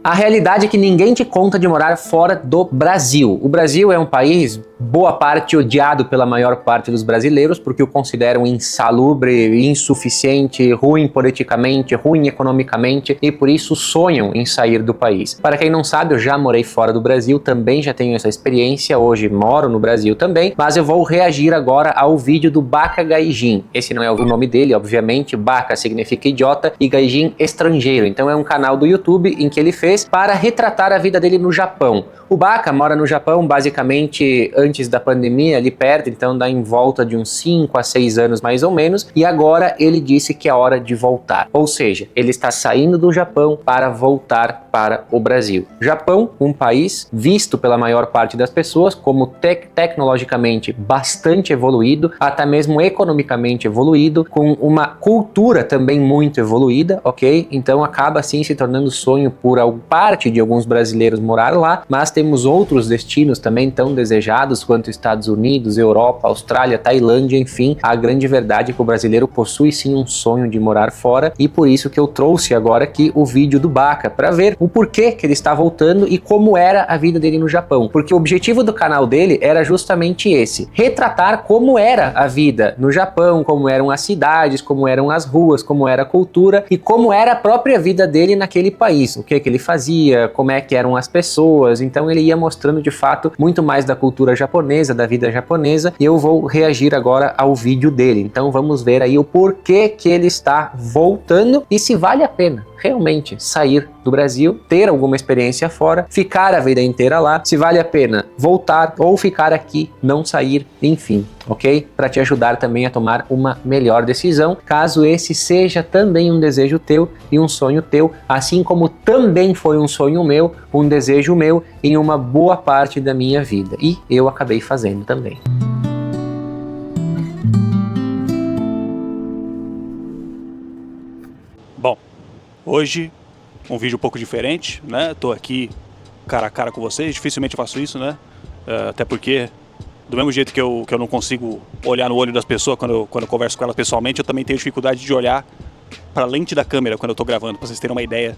A realidade é que ninguém te conta de morar fora do Brasil. O Brasil é um país, boa parte, odiado pela maior parte dos brasileiros, porque o consideram insalubre, insuficiente, ruim politicamente, ruim economicamente, e por isso sonham em sair do país. Para quem não sabe, eu já morei fora do Brasil, também já tenho essa experiência, hoje moro no Brasil também, mas eu vou reagir agora ao vídeo do Baca Gaijin. Esse não é o nome dele, obviamente, Baca significa idiota e Gaijin estrangeiro, então é um canal do YouTube em que ele fez para retratar a vida dele no Japão. O Baca mora no Japão basicamente antes da pandemia, ali perto, então dá em volta de uns 5 a 6 anos mais ou menos, e agora ele disse que é hora de voltar. Ou seja, ele está saindo do Japão para voltar para o Brasil. Japão, um país visto pela maior parte das pessoas como tecnologicamente bastante evoluído, até mesmo economicamente evoluído, com uma cultura também muito evoluída, ok? Então acaba assim se tornando sonho por parte de alguns brasileiros morar lá, mas temos outros destinos também tão desejados quanto Estados Unidos, Europa, Austrália, Tailândia, enfim. A grande verdade é que o brasileiro possui sim um sonho de morar fora, e por isso que eu trouxe agora aqui o vídeo do Baca, para ver o porquê que ele está voltando e como era a vida dele no Japão. Porque o objetivo do canal dele era justamente esse: retratar como era a vida no Japão, como eram as cidades, como eram as ruas, como era a cultura e como era a própria vida dele naquele país, o que ele fazia, como é que eram as pessoas. Então ele ia mostrando de fato muito mais da cultura japonesa, da vida japonesa, e eu vou reagir agora ao vídeo dele. Então vamos ver aí o porquê que ele está voltando e se vale a pena realmente sair do Brasil, ter alguma experiência fora, ficar a vida inteira lá, se vale a pena voltar ou ficar aqui, não sair, enfim, ok? Para te ajudar também a tomar uma melhor decisão, caso esse seja também um desejo teu e um sonho teu, assim como também foi um sonho meu, um desejo meu em uma boa parte da minha vida, e eu acabei fazendo também. Bom, hoje um vídeo um pouco diferente, né? Tô aqui cara a cara com vocês, dificilmente eu faço isso, né? Até porque, do mesmo jeito que eu não consigo olhar no olho das pessoas quando eu converso com elas pessoalmente, eu também tenho dificuldade de olhar para a lente da câmera quando eu tô gravando, para vocês terem uma ideia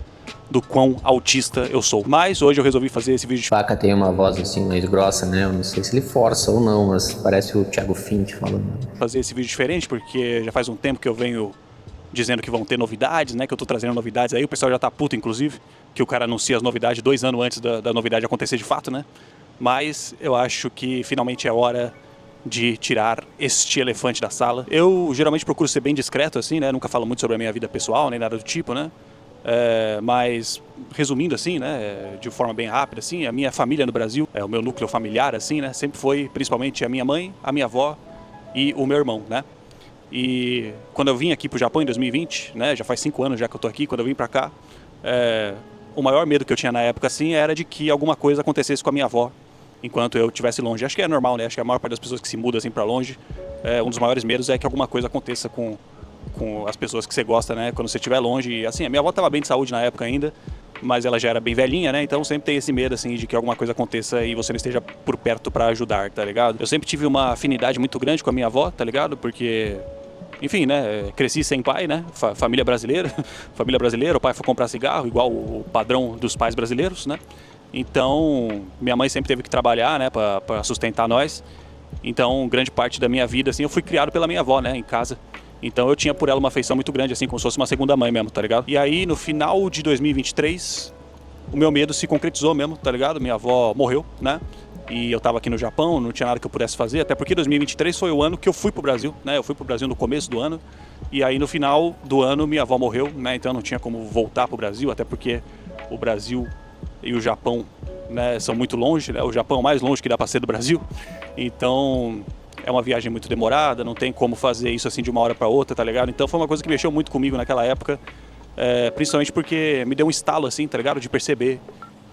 do quão autista eu sou. Mas hoje eu resolvi fazer esse vídeo. Baca tem uma voz assim mais grossa, né? Eu não sei se ele força ou não, mas parece o Thiago Fint falando. Fazer esse vídeo diferente porque já faz um tempo que eu venho dizendo que vão ter novidades, né? Que eu tô trazendo novidades aí. O pessoal já tá puto, inclusive, que o cara anuncia as novidades 2 anos antes da novidade acontecer de fato, né? Mas eu acho que finalmente é hora de tirar este elefante da sala. Eu geralmente procuro ser bem discreto, assim, né? Nunca falo muito sobre a minha vida pessoal, nem nada do tipo, né? Mas, resumindo assim, né? De forma bem rápida, assim, a minha família no Brasil, o meu núcleo familiar, assim, né? Sempre foi, principalmente, a minha mãe, a minha avó e o meu irmão, né? E quando eu vim aqui pro Japão em 2020, né, já faz 5 anos já que eu tô aqui, quando eu vim pra cá, o maior medo que eu tinha na época, assim, era de que alguma coisa acontecesse com a minha avó enquanto eu estivesse longe. Acho que é normal, né, acho que a maior parte das pessoas que se mudam assim pra longe, um dos maiores medos é que alguma coisa aconteça com as pessoas que você gosta, né, quando você estiver longe. E, assim, a minha avó tava bem de saúde na época ainda, mas ela já era bem velhinha, né, então sempre tem esse medo, assim, de que alguma coisa aconteça e você não esteja por perto pra ajudar, tá ligado? Eu sempre tive uma afinidade muito grande com a minha avó, tá ligado? Porque, enfim, né, cresci sem pai, né, família brasileira, família brasileira, o pai foi comprar cigarro, igual o padrão dos pais brasileiros, né, então minha mãe sempre teve que trabalhar, né, pra sustentar nós, então grande parte da minha vida, assim, eu fui criado pela minha avó, né, em casa, então eu tinha por ela uma afeição muito grande, assim, como se fosse uma segunda mãe mesmo, tá ligado? E aí, no final de 2023, o meu medo se concretizou mesmo, tá ligado? Minha avó morreu, né? E eu tava aqui no Japão, não tinha nada que eu pudesse fazer, até porque 2023 foi o ano que eu fui pro Brasil, né? Eu fui pro Brasil no começo do ano, e aí no final do ano minha avó morreu, né? Então não tinha como voltar pro Brasil, até porque o Brasil e o Japão, né, são muito longe, né? O Japão é o mais longe que dá pra ser do Brasil, então é uma viagem muito demorada, não tem como fazer isso assim de uma hora pra outra, tá ligado? Então foi uma coisa que mexeu muito comigo naquela época, principalmente porque me deu um estalo, assim, tá ligado? De perceber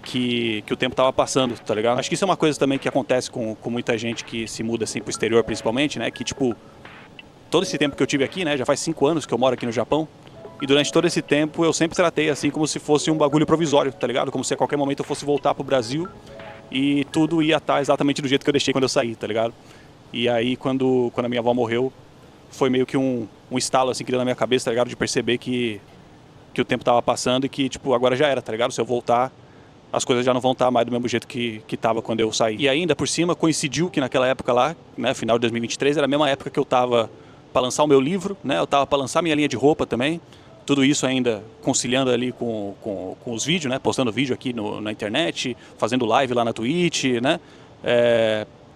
que o tempo tava passando, tá ligado? Acho que isso é uma coisa também que acontece com muita gente que se muda assim pro exterior, principalmente, né? Que, tipo, todo esse tempo que eu tive aqui, né? Já faz 5 anos que eu moro aqui no Japão. E durante todo esse tempo eu sempre tratei assim como se fosse um bagulho provisório, tá ligado? Como se a qualquer momento eu fosse voltar pro Brasil e tudo ia estar exatamente do jeito que eu deixei quando eu saí, tá ligado? E aí quando a minha avó morreu, foi meio que um estalo assim que deu na minha cabeça, tá ligado? De perceber que que o tempo tava passando e que, tipo, agora já era, tá ligado? Se eu voltar, as coisas já não vão estar mais do mesmo jeito que tava quando eu saí. E ainda, por cima, coincidiu que naquela época lá, né, final de 2023, era a mesma época que eu tava para lançar o meu livro, né? Eu tava para lançar minha linha de roupa também. Tudo isso ainda conciliando ali com os vídeos, né? Postando vídeo aqui na internet, fazendo live lá na Twitch, né?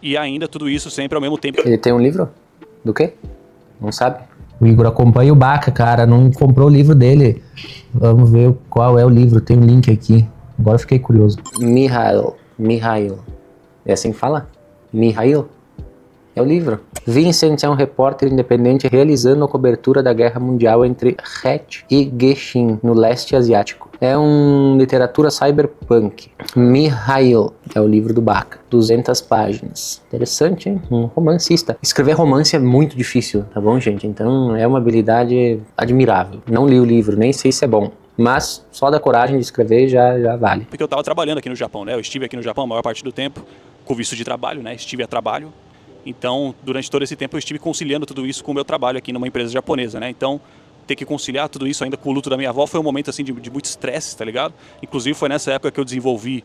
E ainda tudo isso sempre ao mesmo tempo. Ele tem um livro? Do quê? Não sabe? O Igor acompanha o Baca, cara. Não comprou o livro dele. Vamos ver qual é o livro. Tem um link aqui. Agora eu fiquei curioso. Mihail. É assim que fala? Mihail? É o livro. Vincent é um repórter independente realizando a cobertura da guerra mundial entre Het e Gexin, no leste asiático. É uma literatura cyberpunk. Mihail é o livro do Baca. 200 páginas. Interessante, hein? Um romancista. Escrever romance é muito difícil, tá bom, gente? Então é uma habilidade admirável. Não li o livro, nem sei se é bom. Mas só da coragem de escrever já vale. Porque eu tava trabalhando aqui no Japão, né? Eu estive aqui no Japão a maior parte do tempo, com visto de trabalho, né? Estive a trabalho. Então, durante todo esse tempo eu estive conciliando tudo isso com o meu trabalho aqui numa empresa japonesa, né? Então, ter que conciliar tudo isso ainda com o luto da minha avó foi um momento, assim, de muito estresse, tá ligado? Inclusive, foi nessa época que eu desenvolvi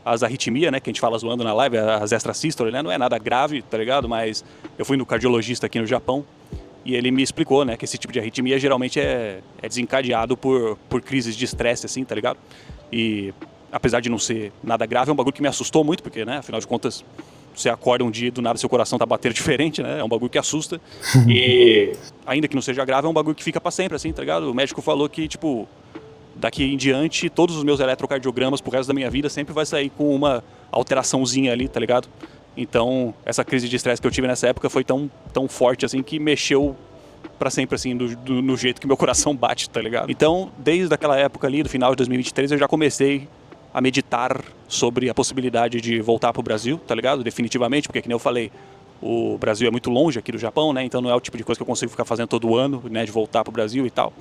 as arritmias, né? Que a gente fala zoando na live, as extrasystole, né? Não é nada grave, tá ligado? Mas eu fui no cardiologista aqui no Japão e ele me explicou, né? Que esse tipo de arritmia geralmente é desencadeado por crises de estresse, assim, tá ligado? E apesar de não ser nada grave, é um bagulho que me assustou muito, porque, né? Afinal de contas, você acorda um dia e do nada seu coração tá batendo diferente, né? É um bagulho que assusta. E ainda que não seja grave, é um bagulho que fica pra sempre, assim, tá ligado? O médico falou que, tipo, daqui em diante, todos os meus eletrocardiogramas pro resto da minha vida sempre vai sair com uma alteraçãozinha ali, tá ligado? Então, essa crise de estresse que eu tive nessa época foi tão forte, assim, que mexeu pra sempre, assim, no jeito que meu coração bate, tá ligado? Então, desde aquela época ali, do final de 2023, eu já comecei a meditar sobre a possibilidade de voltar pro Brasil, tá ligado? Definitivamente, porque, como eu falei, o Brasil é muito longe aqui do Japão, né? Então não é o tipo de coisa que eu consigo ficar fazendo todo ano, né? De voltar pro Brasil e tal.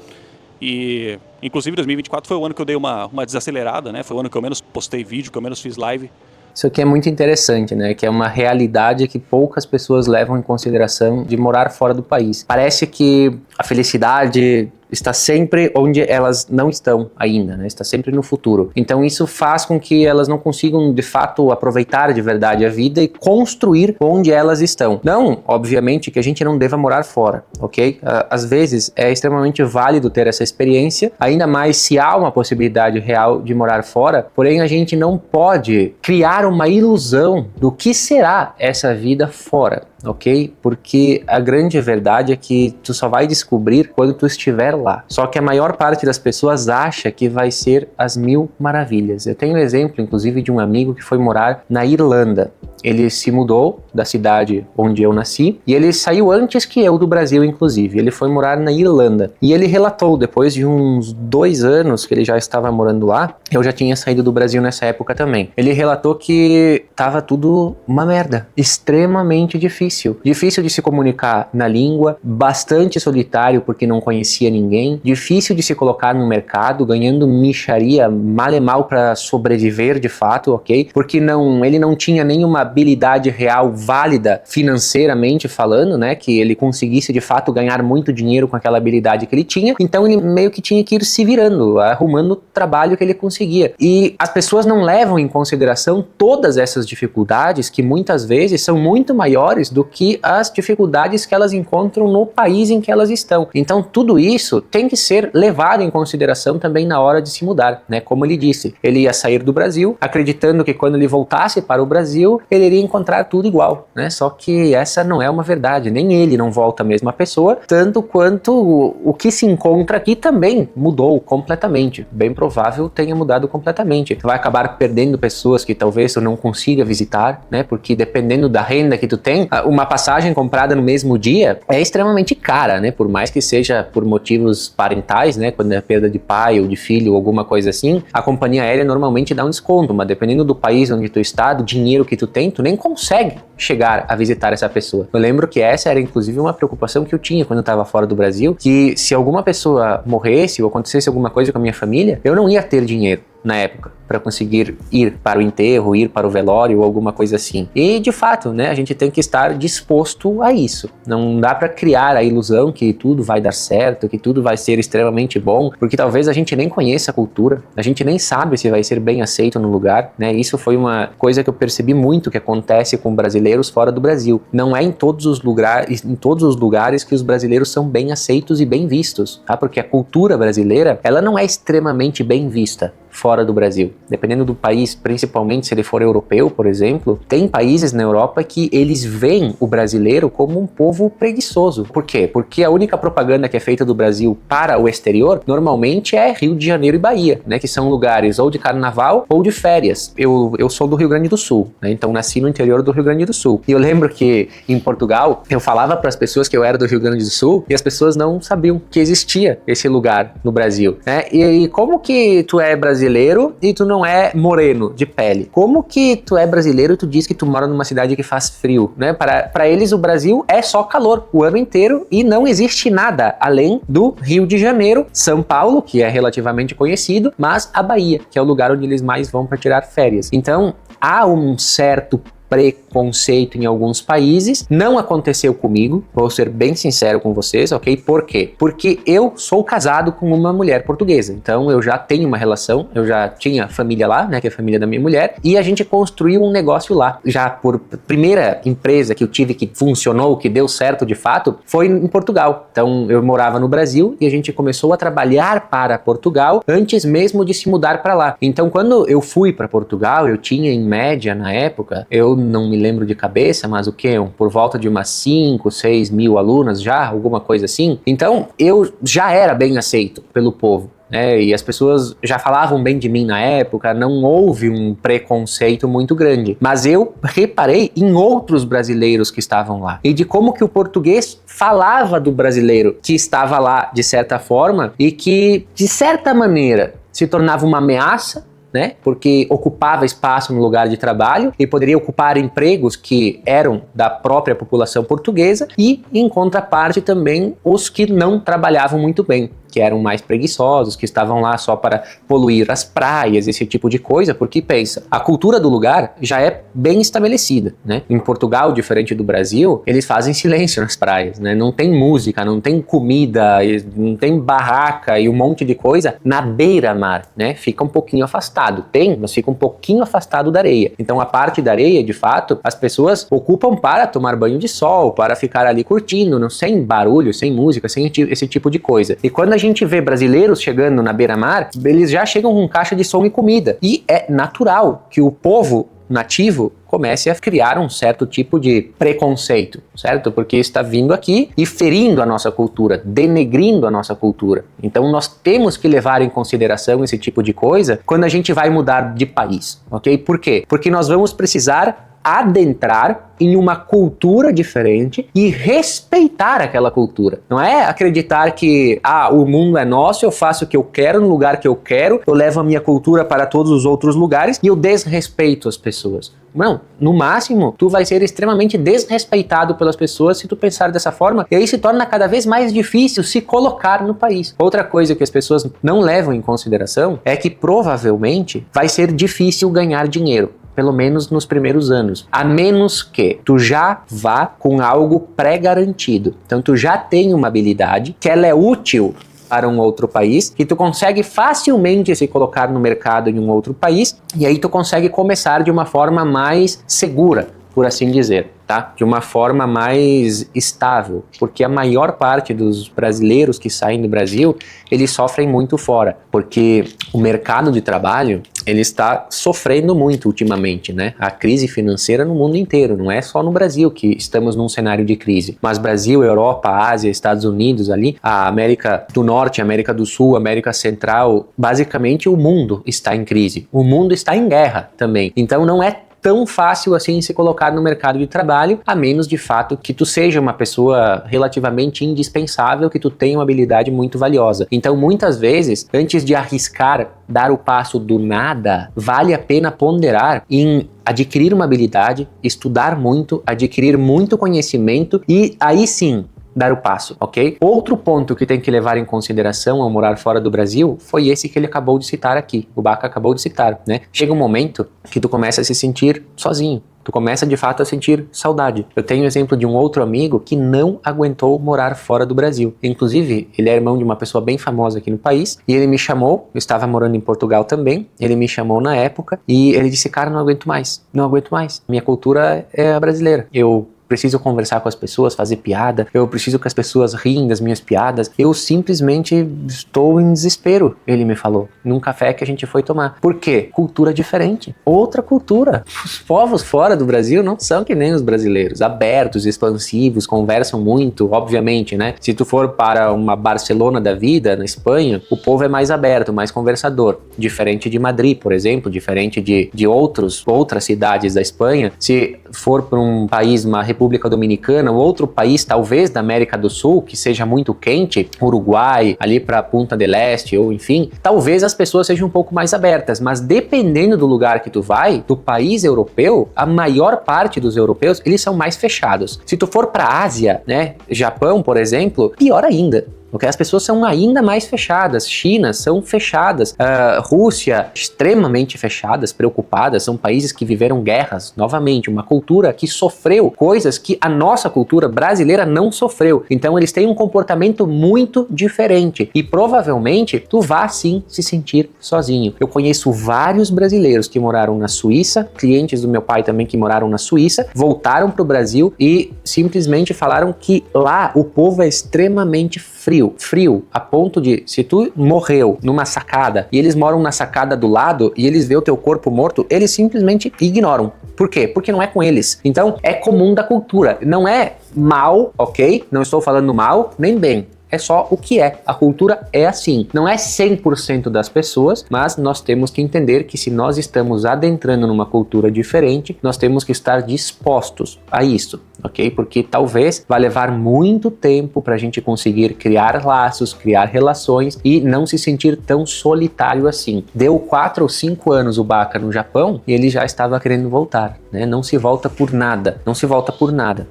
E, inclusive, 2024 foi o ano que eu dei uma desacelerada, né? Foi o ano que eu menos postei vídeo, que eu menos fiz live. Isso aqui é muito interessante, né? Que é uma realidade que poucas pessoas levam em consideração de morar fora do país. Parece que a felicidade está sempre onde elas não estão ainda, né? Está sempre no futuro. Então isso faz com que elas não consigam, de fato, aproveitar de verdade a vida e construir onde elas estão. Não, obviamente, que a gente não deva morar fora, ok? Às vezes é extremamente válido ter essa experiência, ainda mais se há uma possibilidade real de morar fora, porém a gente não pode criar uma ilusão do que será essa vida fora. Ok? Porque a grande verdade é que tu só vai descobrir quando tu estiver lá. Só que a maior parte das pessoas acha que vai ser as mil maravilhas. Eu tenho um exemplo, inclusive, de um amigo que foi morar na Irlanda. Ele se mudou da cidade onde eu nasci e ele saiu antes que eu do Brasil, inclusive. Ele foi morar na Irlanda. E ele relatou, depois de uns 2 anos que ele já estava morando lá, eu já tinha saído do Brasil nessa época também. Ele relatou que tava tudo uma merda. Extremamente difícil. Difícil de se comunicar na língua, bastante solitário porque não conhecia ninguém, difícil de se colocar no mercado, ganhando mixaria mal e mal para sobreviver de fato, ok? Porque ele não tinha nenhuma habilidade real válida financeiramente falando, né? Que ele conseguisse de fato ganhar muito dinheiro com aquela habilidade que ele tinha, então ele meio que tinha que ir se virando, arrumando o trabalho que ele conseguia. E as pessoas não levam em consideração todas essas dificuldades que muitas vezes são muito maiores do que as dificuldades que elas encontram no país em que elas estão. Então tudo isso tem que ser levado em consideração também na hora de se mudar, né? Como ele disse, ele ia sair do Brasil, acreditando que quando ele voltasse para o Brasil, ele iria encontrar tudo igual, né? Só que essa não é uma verdade, nem ele não volta a mesma pessoa, tanto quanto o que se encontra aqui também mudou completamente. Bem provável tenha mudado completamente. Vai acabar perdendo pessoas que talvez tu não consiga visitar, né? Porque dependendo da renda que tu tem, uma passagem comprada no mesmo dia é extremamente cara, né? Por mais que seja por motivos parentais, né? Quando é perda de pai ou de filho ou alguma coisa assim, a companhia aérea normalmente dá um desconto, mas dependendo do país onde tu está, do dinheiro que tu tem, tu nem consegue chegar a visitar essa pessoa. Eu lembro que essa era inclusive uma preocupação que eu tinha quando eu estava fora do Brasil, que se alguma pessoa morresse ou acontecesse alguma coisa com a minha família, eu não ia ter dinheiro na época para conseguir ir para o enterro, ir para o velório ou alguma coisa assim. E de fato, né, a gente tem que estar disposto a isso. Não dá para criar a ilusão que tudo vai dar certo, que tudo vai ser extremamente bom, porque talvez a gente nem conheça a cultura, a gente nem sabe se vai ser bem aceito no lugar, né? Isso foi uma coisa que eu percebi muito que acontece com brasileiros fora do Brasil. Não é em todos os lugares que os brasileiros são bem aceitos e bem vistos, tá? Porque a cultura brasileira, ela não é extremamente bem vista fora do Brasil. Dependendo do país, principalmente se ele for europeu, por exemplo, tem países na Europa que eles veem o brasileiro como um povo preguiçoso. Por quê? Porque a única propaganda que é feita do Brasil para o exterior, normalmente é Rio de Janeiro e Bahia, né? Que são lugares ou de carnaval ou de férias. Eu sou do Rio Grande do Sul, né? Então nasci no interior do Rio Grande do Sul. E eu lembro que em Portugal, eu falava para as pessoas que eu era do Rio Grande do Sul e as pessoas não sabiam que existia esse lugar no Brasil, né? E como que tu é brasileiro e tu não é moreno de pele? Como que tu é brasileiro e tu diz que tu mora numa cidade que faz frio, né? Para eles o Brasil é só calor o ano inteiro e não existe nada além do Rio de Janeiro, São Paulo, que é relativamente conhecido, mas a Bahia, que é o lugar onde eles mais vão para tirar férias. Então, há um certo preconceito em alguns países. Não aconteceu comigo, vou ser bem sincero com vocês, ok? Por quê? Porque eu sou casado com uma mulher portuguesa, então eu já tenho uma relação, eu já tinha família lá, né, que é a família da minha mulher, e a gente construiu um negócio lá. Já por primeira empresa que eu tive que funcionou, que deu certo de fato, foi em Portugal. Então eu morava no Brasil e a gente começou a trabalhar para Portugal antes mesmo de se mudar para lá. Então quando eu fui para Portugal, eu tinha em média na época, eu não me lembro de cabeça, mas o quê? Por volta de umas 5, 6 mil alunas já, alguma coisa assim. Então, eu já era bem aceito pelo povo, né? E as pessoas já falavam bem de mim na época, não houve um preconceito muito grande. Mas eu reparei em outros brasileiros que estavam lá e de como que o português falava do brasileiro que estava lá, de certa forma, e que, de certa maneira, se tornava uma ameaça, né? Porque ocupava espaço no lugar de trabalho e poderia ocupar empregos que eram da própria população portuguesa e, em contraparte, também os que não trabalhavam muito bem, que eram mais preguiçosos, que estavam lá só para poluir as praias, esse tipo de coisa, porque pensa, a cultura do lugar já é bem estabelecida, né? Em Portugal, diferente do Brasil, eles fazem silêncio nas praias, né? Não tem música, não tem comida, não tem barraca e um monte de coisa na beira-mar, né? Fica um pouquinho afastado, tem, mas fica um pouquinho afastado da areia. Então a parte da areia, de fato, as pessoas ocupam para tomar banho de sol, para ficar ali curtindo, não, sem barulho, sem música, sem esse tipo de coisa. E quando a gente vê brasileiros chegando na beira-mar, eles já chegam com caixa de som e comida. E é natural que o povo nativo comece a criar um certo tipo de preconceito, certo? Porque está vindo aqui e ferindo a nossa cultura, denegrindo a nossa cultura. Então nós temos que levar em consideração esse tipo de coisa quando a gente vai mudar de país, ok? Por quê? Porque nós vamos precisar adentrar em uma cultura diferente e respeitar aquela cultura. Não é acreditar que o mundo é nosso, eu faço o que eu quero no lugar que eu quero, eu levo a minha cultura para todos os outros lugares e eu desrespeito as pessoas. Não, no máximo, tu vai ser extremamente desrespeitado pelas pessoas se tu pensar dessa forma, e aí se torna cada vez mais difícil se colocar no país. Outra coisa que as pessoas não levam em consideração é que provavelmente vai ser difícil ganhar dinheiro, pelo menos nos primeiros anos, a menos que tu já vá com algo pré-garantido. Então tu já tem uma habilidade que ela é útil para um outro país, que tu consegue facilmente se colocar no mercado em um outro país, e aí tu consegue começar de uma forma mais segura, por assim dizer, tá? De uma forma mais estável, porque a maior parte dos brasileiros que saem do Brasil, eles sofrem muito fora, porque o mercado de trabalho, ele está sofrendo muito ultimamente, né? A crise financeira no mundo inteiro, não é só no Brasil que estamos num cenário de crise, mas Brasil, Europa, Ásia, Estados Unidos ali, a América do Norte, América do Sul, América Central, basicamente o mundo está em crise, o mundo está em guerra também, então não é tão fácil assim se colocar no mercado de trabalho, a menos de fato que tu seja uma pessoa relativamente indispensável, que tu tenha uma habilidade muito valiosa. Então, muitas vezes, antes de arriscar dar o passo do nada, vale a pena ponderar em adquirir uma habilidade, estudar muito, adquirir muito conhecimento e aí sim dar o passo, ok? Outro ponto que tem que levar em consideração ao morar fora do Brasil foi esse que ele acabou de citar aqui, o Baca acabou de citar, né? Chega um momento que tu começa a se sentir sozinho. Tu começa de fato a sentir saudade. Eu tenho o exemplo de um outro amigo que não aguentou morar fora do Brasil. Inclusive, ele é irmão de uma pessoa bem famosa aqui no país e ele me chamou, eu estava morando em Portugal também, ele me chamou na época e ele disse, cara, não aguento mais, não aguento mais. Minha cultura é a brasileira. Eu preciso conversar com as pessoas, fazer piada, eu preciso que as pessoas riem das minhas piadas, eu simplesmente estou em desespero, ele me falou, num café que a gente foi tomar. Por quê? Cultura diferente, outra cultura. Os povos fora do Brasil não são que nem os brasileiros, abertos, expansivos, conversam muito, obviamente, né? Se tu for para uma Barcelona da vida, na Espanha, o povo é mais aberto, mais conversador, diferente de Madrid, por exemplo, diferente de outras cidades da Espanha. Se for para um país, uma República Dominicana, ou outro país, talvez da América do Sul, que seja muito quente, Uruguai, ali para Punta del Este, ou enfim, talvez as pessoas sejam um pouco mais abertas, mas dependendo do lugar que tu vai, do país europeu, a maior parte dos europeus, eles são mais fechados. Se tu for para a Ásia, né, Japão, por exemplo, pior ainda. Porque as pessoas são ainda mais fechadas. China são fechadas. Rússia, extremamente fechadas, preocupadas. São países que viveram guerras, novamente. Uma cultura que sofreu coisas que a nossa cultura brasileira não sofreu. Então eles têm um comportamento muito diferente. E provavelmente tu vá sim se sentir sozinho. Eu conheço vários brasileiros que moraram na Suíça, clientes do meu pai também que moraram na Suíça, voltaram para o Brasil e simplesmente falaram que lá o povo é extremamente frio, a ponto de, se tu morreu numa sacada e eles moram na sacada do lado e eles veem o teu corpo morto, eles simplesmente ignoram. Por quê? Porque não é com eles. Então, é comum da cultura. Não é mal, ok? Não estou falando mal, nem bem. É só o que é. A cultura é assim. Não é 100% das pessoas, mas nós temos que entender que se nós estamos adentrando numa cultura diferente, nós temos que estar dispostos a isso, ok? Porque talvez vai levar muito tempo para a gente conseguir criar laços, criar relações e não se sentir tão solitário assim. Deu 4 ou 5 anos o Baca no Japão e ele já estava querendo voltar, né? Não se volta por nada,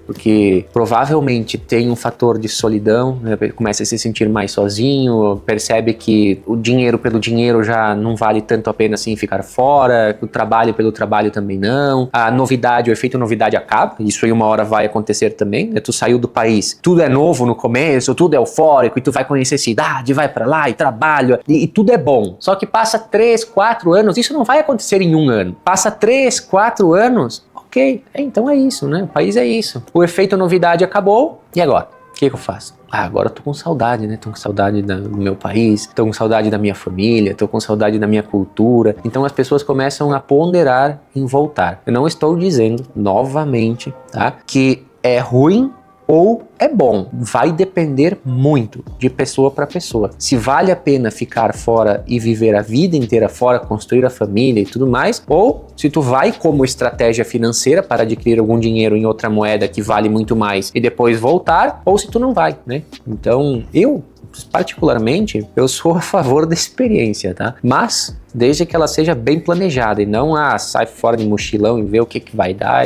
porque provavelmente tem um fator de solidão, né? Começa a se sentir mais sozinho, percebe que o dinheiro pelo dinheiro já não vale tanto a pena assim ficar fora, o trabalho pelo trabalho também não, a novidade, o efeito novidade acaba, isso aí uma hora vai acontecer também, né? Tu saiu do país, tudo é novo no começo, tudo é eufórico e tu vai conhecer cidade, vai pra lá e trabalha e tudo é bom, só que passa 3, 4 anos, isso não vai acontecer em um ano, passa 3, 4 anos, ok, então é isso, né? O país é isso, o efeito novidade acabou e agora? O que eu faço? Agora eu tô com saudade, né? Tô com saudade do meu país, tô com saudade da minha família, tô com saudade da minha cultura. Então as pessoas começam a ponderar em voltar. Eu não estou dizendo, novamente, tá? Que é ruim ou é bom. Vai depender muito de pessoa para pessoa. Se vale a pena ficar fora e viver a vida inteira fora, construir a família e tudo mais, ou se tu vai como estratégia financeira para adquirir algum dinheiro em outra moeda que vale muito mais e depois voltar, ou se tu não vai, né? Então, particularmente, eu sou a favor da experiência, tá? Mas desde que ela seja bem planejada e não sai fora de mochilão e vê o que vai dar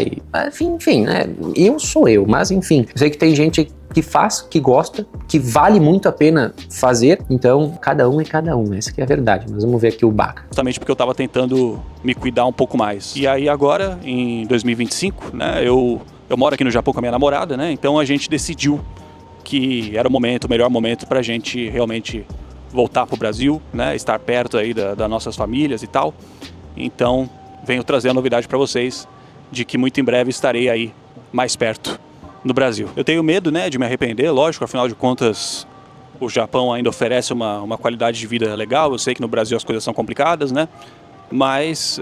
enfim, né? Eu sou eu, mas enfim, eu sei que tem gente que faz, que gosta, que vale muito a pena fazer, então cada um é cada um, essa que é a verdade. Mas vamos ver aqui o Baca. Justamente porque eu tava tentando me cuidar um pouco mais. E aí agora, em 2025, né, eu moro aqui no Japão com a minha namorada, né, então a gente decidiu que era o melhor momento pra gente realmente voltar pro Brasil, né, estar perto aí das nossas famílias e tal. Então, venho trazer a novidade pra vocês de que muito em breve estarei aí mais perto no Brasil. Eu tenho medo, né, de me arrepender, lógico, afinal de contas, o Japão ainda oferece uma qualidade de vida legal. Eu sei que no Brasil as coisas são complicadas, né, mas,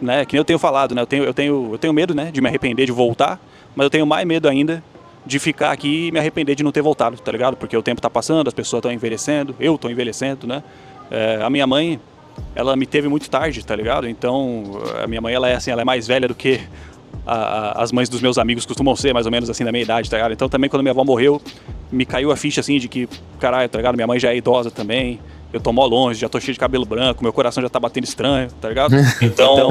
né, que nem eu tenho falado, né, eu tenho medo, né, de me arrepender de voltar, mas eu tenho mais medo ainda de ficar aqui e me arrepender de não ter voltado, tá ligado? Porque o tempo tá passando, as pessoas estão envelhecendo, eu tô envelhecendo, né, a minha mãe, ela me teve muito tarde, tá ligado? Então, a minha mãe, ela é mais velha do que as mães dos meus amigos costumam ser, mais ou menos assim, da minha idade, tá ligado? Então também quando minha avó morreu, me caiu a ficha assim de que, caralho, tá ligado? Minha mãe já é idosa também, eu tô mó longe, já tô cheio de cabelo branco, meu coração já tá batendo estranho, tá ligado? Então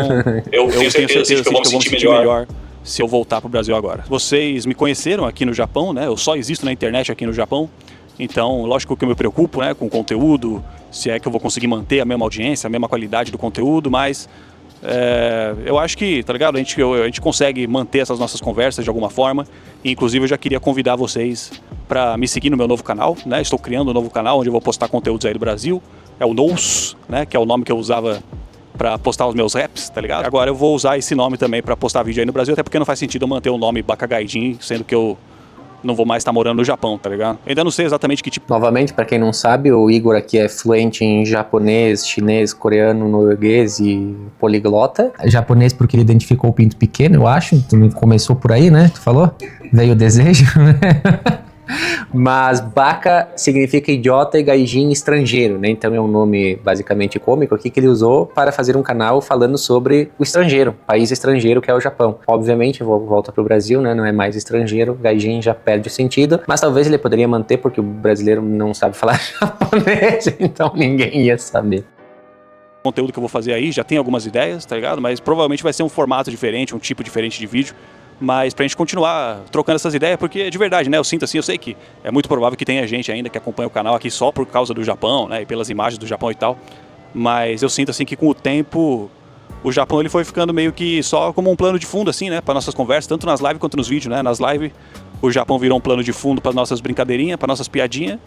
eu tenho certeza que eu vou me sentir melhor se eu voltar pro Brasil agora. Vocês me conheceram aqui no Japão, né? Eu só existo na internet aqui no Japão. Então, lógico que eu me preocupo, né, com o conteúdo, se é que eu vou conseguir manter a mesma audiência, a mesma qualidade do conteúdo, mas eu acho que, tá ligado, a gente consegue manter essas nossas conversas de alguma forma. E, inclusive, eu já queria convidar vocês para me seguir no meu novo canal, né? Estou criando um novo canal onde eu vou postar conteúdos aí do Brasil. É o Nous, né, que é o nome que eu usava para postar os meus raps, tá ligado? Agora eu vou usar esse nome também para postar vídeo aí no Brasil, até porque não faz sentido eu manter o nome Bakagaijin, sendo que eu não vou mais estar morando no Japão, tá ligado? Eu ainda não sei exatamente que tipo... Novamente, pra quem não sabe, o Igor aqui é fluente em japonês, chinês, coreano, norueguês e poliglota. Japonês porque ele identificou o pinto pequeno, eu acho. Então, começou por aí, né? Tu falou? Veio o desejo, né? Mas baka significa idiota e gaijin estrangeiro, né? Então é um nome basicamente cômico aqui que ele usou para fazer um canal falando sobre o estrangeiro, país estrangeiro que é o Japão. Obviamente volta para o Brasil, né? Não é mais estrangeiro, gaijin já perde o sentido, mas talvez ele poderia manter porque o brasileiro não sabe falar japonês, então ninguém ia saber. O conteúdo que eu vou fazer aí já tem algumas ideias, tá ligado? Mas provavelmente vai ser um formato diferente, um tipo diferente de vídeo. Mas pra gente continuar trocando essas ideias, porque de verdade, né, eu sinto assim, eu sei que é muito provável que tenha gente ainda que acompanha o canal aqui só por causa do Japão, né, e pelas imagens do Japão e tal, mas eu sinto assim que com o tempo o Japão ele foi ficando meio que só como um plano de fundo assim, né, para nossas conversas, tanto nas lives quanto nos vídeos, né, nas lives o Japão virou um plano de fundo para nossas brincadeirinhas, para nossas piadinhas.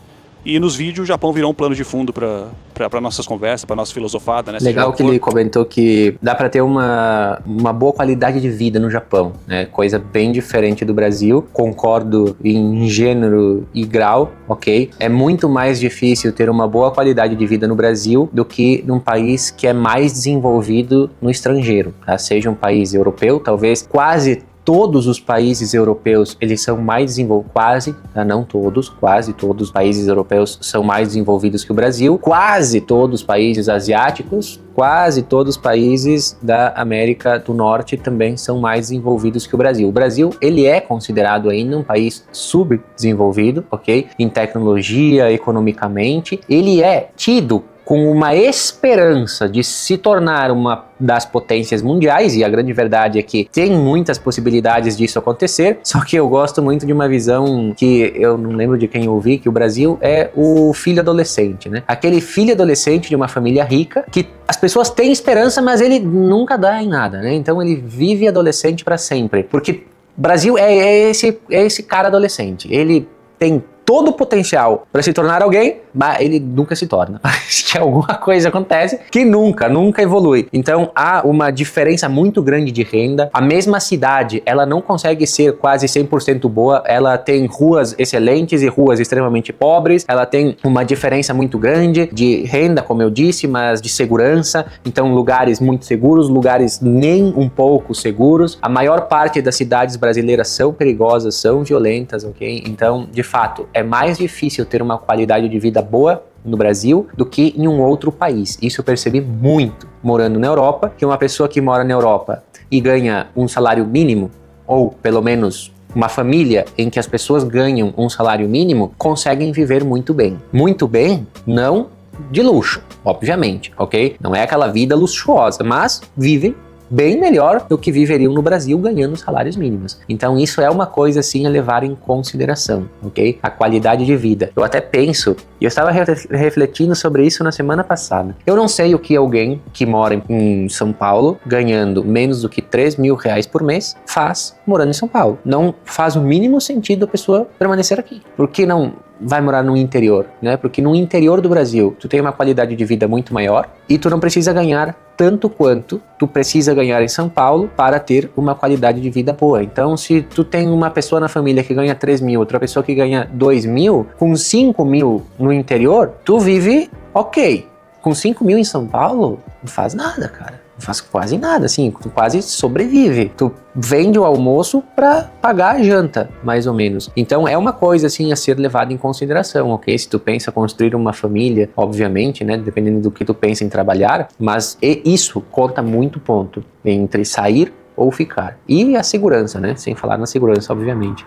E nos vídeos o Japão virou um plano de fundo para nossas conversas, para nossa filosofada, né? Legal que ele comentou que dá para ter uma boa qualidade de vida no Japão, né? Coisa bem diferente do Brasil. Concordo em gênero e grau, ok? É muito mais difícil ter uma boa qualidade de vida no Brasil do que num país que é mais desenvolvido no estrangeiro, tá? Seja um país europeu, talvez quase todos os países europeus, eles são mais desenvolvidos, quase, tá? Não todos, quase todos os países europeus são mais desenvolvidos que o Brasil, quase todos os países asiáticos, quase todos os países da América do Norte também são mais desenvolvidos que o Brasil. O Brasil, ele é considerado ainda um país subdesenvolvido, ok? Em tecnologia, economicamente, ele é tido com uma esperança de se tornar uma das potências mundiais, e a grande verdade é que tem muitas possibilidades disso acontecer, só que eu gosto muito de uma visão que eu não lembro de quem eu ouvi, que o Brasil é o filho adolescente, né? Aquele filho adolescente de uma família rica, que as pessoas têm esperança, mas ele nunca dá em nada, né? Então ele vive adolescente para sempre, porque o Brasil é esse cara adolescente, ele tem todo o potencial para se tornar alguém, mas ele nunca se torna. Parece que alguma coisa acontece que nunca evolui. Então há uma diferença muito grande de renda. A mesma cidade, ela não consegue ser quase 100% boa. Ela tem ruas excelentes e ruas extremamente pobres. Ela tem uma diferença muito grande de renda, como eu disse, mas de segurança. Então lugares muito seguros, lugares nem um pouco seguros. A maior parte das cidades brasileiras são perigosas, são violentas, ok? Então, de fato, é mais difícil ter uma qualidade de vida boa no Brasil do que em um outro país. Isso eu percebi muito morando na Europa, que uma pessoa que mora na Europa e ganha um salário mínimo, ou pelo menos uma família em que as pessoas ganham um salário mínimo, conseguem viver muito bem. Muito bem, não de luxo, obviamente, ok? Não é aquela vida luxuosa, mas vivem bem melhor do que viveriam no Brasil ganhando salários mínimos. Então isso é uma coisa assim a levar em consideração, ok? A qualidade de vida. Eu até penso, e eu estava refletindo sobre isso na semana passada, eu não sei o que alguém que mora em São Paulo, ganhando menos do que 3 mil reais por mês, faz morando em São Paulo. Não faz o mínimo sentido a pessoa permanecer aqui. Por que não vai morar no interior, né? Porque no interior do Brasil, tu tem uma qualidade de vida muito maior e tu não precisa ganhar tanto quanto tu precisa ganhar em São Paulo para ter uma qualidade de vida boa. Então, se tu tem uma pessoa na família que ganha 3 mil, outra pessoa que ganha 2 mil, com 5 mil no interior, tu vive ok. Com 5 mil em São Paulo, não faz nada, cara. faz quase nada, assim, tu quase sobrevive. Tu vende o almoço para pagar a janta, mais ou menos. Então é uma coisa, assim, a ser levada em consideração, ok? Se tu pensa construir uma família, obviamente, né, dependendo do que tu pensa em trabalhar, mas isso conta muito ponto entre sair ou ficar. E a segurança, né? Sem falar na segurança, obviamente.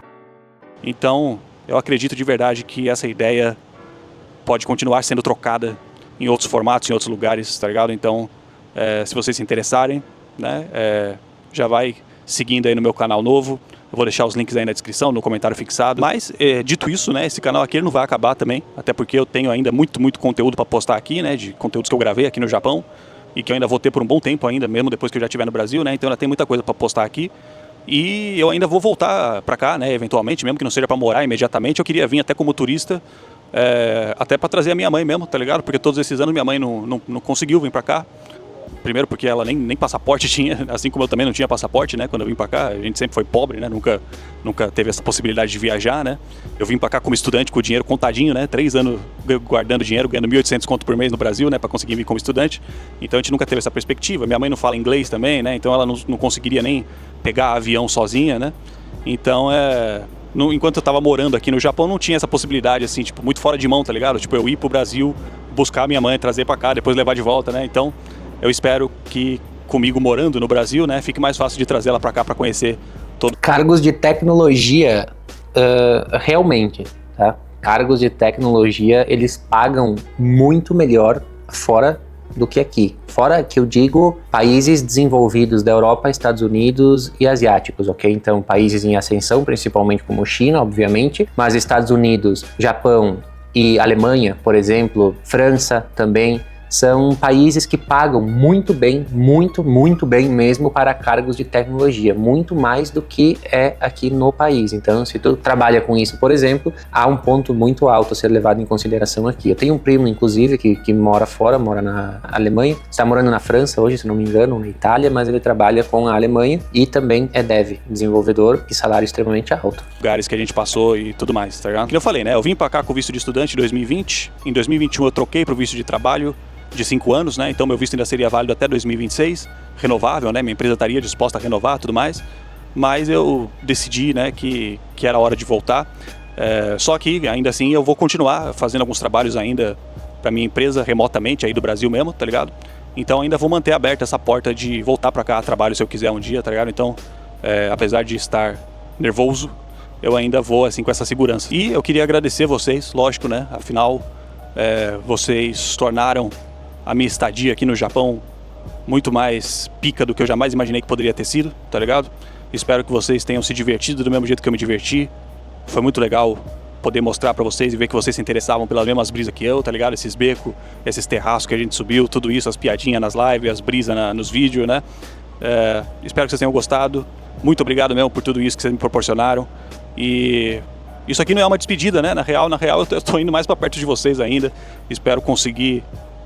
Então, eu acredito de verdade que essa ideia pode continuar sendo trocada em outros formatos, em outros lugares, tá ligado? Então, se vocês se interessarem, né, já vai seguindo aí no meu canal novo. Eu vou deixar os links aí na descrição, no comentário fixado. Mas, dito isso, né, esse canal aqui ele não vai acabar também, até porque eu tenho ainda muito conteúdo para postar aqui, né, de conteúdos que eu gravei aqui no Japão e que eu ainda vou ter por um bom tempo ainda, mesmo depois que eu já estiver no Brasil, né, então ainda tem muita coisa para postar aqui. E eu ainda vou voltar para cá, né, eventualmente, mesmo que não seja para morar imediatamente. Eu queria vir até como turista, até para trazer a minha mãe mesmo, tá ligado? Porque todos esses anos minha mãe não conseguiu vir para cá. Primeiro porque ela nem passaporte tinha, assim como eu também não tinha passaporte, né? Quando eu vim pra cá, a gente sempre foi pobre, né? Nunca teve essa possibilidade de viajar, né? Eu vim pra cá como estudante com o dinheiro contadinho, né? 3 anos guardando dinheiro, ganhando 1.800 conto por mês no Brasil, né? Pra conseguir vir como estudante. Então a gente nunca teve essa perspectiva. Minha mãe não fala inglês também, né? Então ela não conseguiria nem pegar avião sozinha, né? Então enquanto eu tava morando aqui no Japão, não tinha essa possibilidade, assim, tipo, muito fora de mão, tá ligado? Tipo, eu ir pro Brasil, buscar minha mãe, trazer pra cá, depois levar de volta, né? Então eu espero que comigo morando no Brasil, né, fique mais fácil de trazer ela para cá para conhecer todo. Cargos de tecnologia, realmente, tá? Cargos de tecnologia, eles pagam muito melhor fora do que aqui. Fora que eu digo países desenvolvidos da Europa, Estados Unidos e asiáticos, ok? Então, países em ascensão, principalmente como China, obviamente, mas Estados Unidos, Japão e Alemanha, por exemplo, França também, são países que pagam muito bem, muito bem mesmo para cargos de tecnologia, muito mais do que é aqui no país. Então, se tu trabalha com isso, por exemplo, há um ponto muito alto a ser levado em consideração aqui. Eu tenho um primo, inclusive, que mora fora, mora na Alemanha, está morando na França hoje, se não me engano, na Itália, mas ele trabalha com a Alemanha e também é dev, desenvolvedor, e salário extremamente alto. Lugares que a gente passou e tudo mais, tá ligado? Como eu falei, né, eu vim para cá com visto de estudante em 2020, em 2021 eu troquei para o visto de trabalho de 5 anos, né? Então meu visto ainda seria válido até 2026, renovável, né? Minha empresa estaria disposta a renovar, tudo mais. Mas eu decidi, né, que era hora de voltar. Só que ainda assim eu vou continuar fazendo alguns trabalhos ainda para minha empresa remotamente aí do Brasil mesmo, tá ligado? Então ainda vou manter aberta essa porta de voltar para cá a trabalho se eu quiser um dia, tá ligado? Então, apesar de estar nervoso, eu ainda vou assim com essa segurança. E eu queria agradecer vocês, lógico, né? Afinal, vocês tornaram a minha estadia aqui no Japão muito mais pica do que eu jamais imaginei que poderia ter sido, tá ligado? Espero que vocês tenham se divertido do mesmo jeito que eu me diverti. Foi muito legal poder mostrar pra vocês e ver que vocês se interessavam pelas mesmas brisas que eu, tá ligado? Esses becos, esses terraços que a gente subiu, tudo isso, as piadinhas nas lives, as brisas nos vídeos, né? Espero que vocês tenham gostado. Muito obrigado mesmo por tudo isso que vocês me proporcionaram. E isso aqui não é uma despedida, né? Na real eu tô indo mais pra perto de vocês ainda. Espero conseguir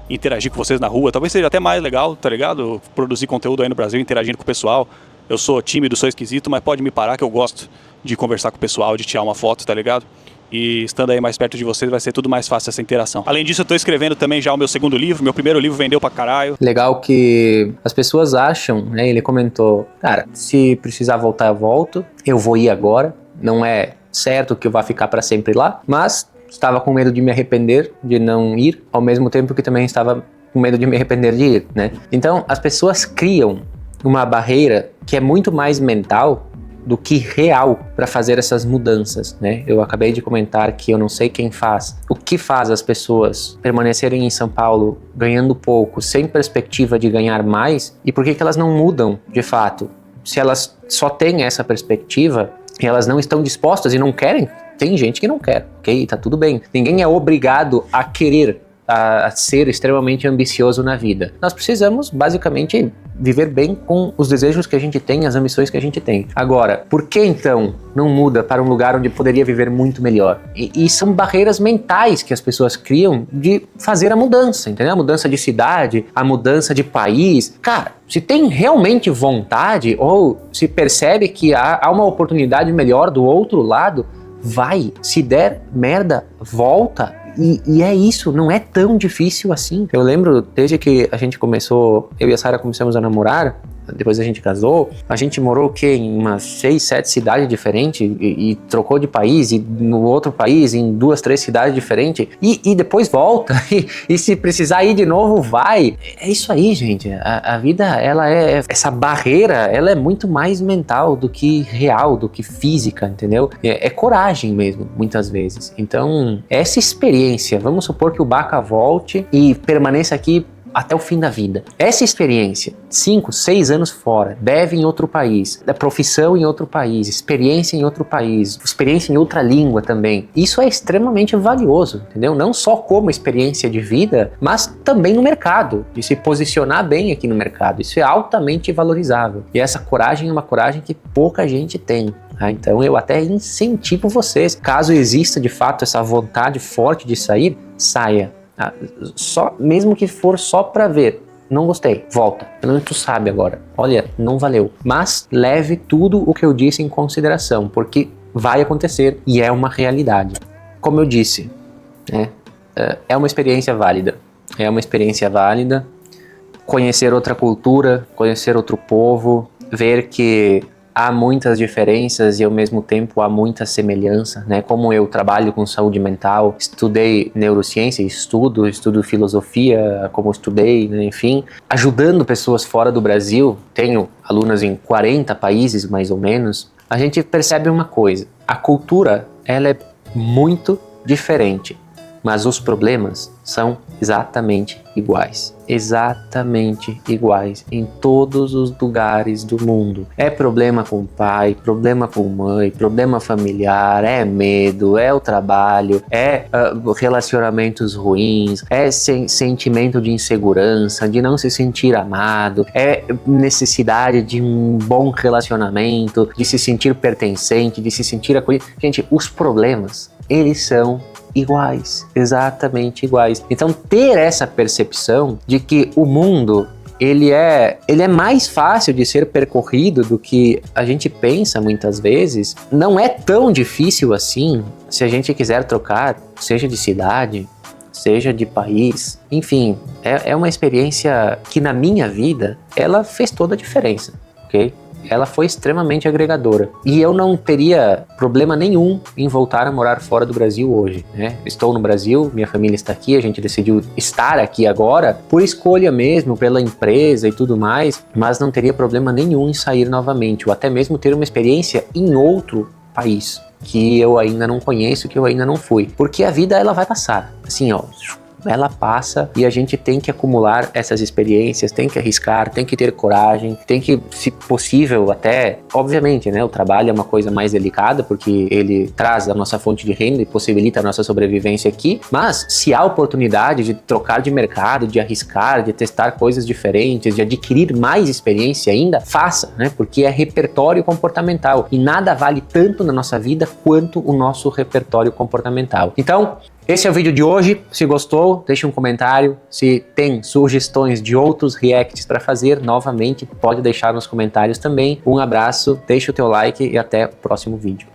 interagir com vocês na rua, talvez seja até mais legal, tá ligado? Produzir conteúdo aí no Brasil, interagindo com o pessoal. Eu sou tímido, sou esquisito, mas pode me parar que eu gosto de conversar com o pessoal, de tirar uma foto, tá ligado? E estando aí mais perto de vocês vai ser tudo mais fácil essa interação. Além disso, eu tô escrevendo também já o meu segundo livro, meu primeiro livro vendeu pra caralho. Legal que as pessoas acham, né, ele comentou, cara, se precisar voltar eu volto, eu vou ir agora, não é certo que eu vá ficar pra sempre lá, mas estava com medo de me arrepender de não ir, ao mesmo tempo que também estava com medo de me arrepender de ir, né? Então, as pessoas criam uma barreira que é muito mais mental do que real para fazer essas mudanças, né? Eu acabei de comentar que eu não sei quem faz. O que faz as pessoas permanecerem em São Paulo ganhando pouco, sem perspectiva de ganhar mais, e por que elas não mudam de fato? Se elas só têm essa perspectiva e elas não estão dispostas e não querem, tem gente que não quer, ok? Tá tudo bem. Ninguém é obrigado a querer, a ser extremamente ambicioso na vida. Nós precisamos, basicamente, viver bem com os desejos que a gente tem, as ambições que a gente tem. Agora, por que então não muda para um lugar onde poderia viver muito melhor? E são barreiras mentais que as pessoas criam de fazer a mudança, entendeu? A mudança de cidade, a mudança de país. Cara, se tem realmente vontade ou se percebe que há uma oportunidade melhor do outro lado, vai. Se der merda, volta E é isso, não é tão difícil assim. Eu lembro, desde que a gente começou, eu e a Sarah começamos a namorar, depois a gente casou, a gente morou o quê? Em umas 6, 7 cidades diferentes e trocou de país, e no outro país, em 2, 3 cidades diferentes, e depois volta, e se precisar ir de novo, vai. É isso aí, gente. A vida, ela essa barreira, ela é muito mais mental do que real, do que física, entendeu? É coragem mesmo, muitas vezes. Então, essa experiência, vamos supor que o Baca volte e permaneça aqui até o fim da vida. Essa experiência, 5, 6 anos fora, deve em outro país, da profissão em outro país, experiência em outro país, experiência em outra língua também. Isso é extremamente valioso, entendeu? Não só como experiência de vida, mas também no mercado, de se posicionar bem aqui no mercado. Isso é altamente valorizável. E essa coragem é uma coragem que pouca gente tem. Então eu até incentivo vocês, caso exista de fato essa vontade forte de sair, saia. Só, mesmo que for só pra ver, não gostei, volta, pelo menos tu sabe agora, olha, não valeu, mas leve tudo o que eu disse em consideração, porque vai acontecer e é uma realidade. Como eu disse, é uma experiência válida, conhecer outra cultura, conhecer outro povo, ver que há muitas diferenças e ao mesmo tempo há muita semelhança, né? Como eu trabalho com saúde mental, estudei neurociência, estudo filosofia, como estudei, né? Enfim, ajudando pessoas fora do Brasil, tenho alunas em 40 países mais ou menos, a gente percebe uma coisa, a cultura, ela é muito diferente, mas os problemas são exatamente iguais em todos os lugares do mundo. É problema com pai, problema com mãe, problema familiar, é medo, é o trabalho, é relacionamentos ruins, é sentimento de insegurança, de não se sentir amado, é necessidade de um bom relacionamento, de se sentir pertencente, de se sentir acolhido. Gente, os problemas, eles são iguais, exatamente iguais. Então ter essa percepção de que o mundo ele é mais fácil de ser percorrido do que a gente pensa muitas vezes, não é tão difícil assim se a gente quiser trocar, seja de cidade, seja de país, enfim, é uma experiência que na minha vida ela fez toda a diferença, ok? Ela foi extremamente agregadora. E eu não teria problema nenhum em voltar a morar fora do Brasil hoje, né? Estou no Brasil, minha família está aqui, a gente decidiu estar aqui agora por escolha mesmo, pela empresa e tudo mais, mas não teria problema nenhum em sair novamente, ou até mesmo ter uma experiência em outro país, que eu ainda não conheço, que eu ainda não fui. Porque a vida, ela vai passar. Assim, ó, ela passa e a gente tem que acumular essas experiências, tem que arriscar, tem que ter coragem, tem que, se possível, até, obviamente, né, o trabalho é uma coisa mais delicada porque ele traz a nossa fonte de renda e possibilita a nossa sobrevivência aqui, mas se há oportunidade de trocar de mercado, de arriscar, de testar coisas diferentes, de adquirir mais experiência ainda, faça, né, porque é repertório comportamental e nada vale tanto na nossa vida quanto o nosso repertório comportamental. Então, esse é o vídeo de hoje. Se gostou, deixe um comentário. Se tem sugestões de outros reacts para fazer, novamente, pode deixar nos comentários também. Um abraço, deixa o teu like e até o próximo vídeo.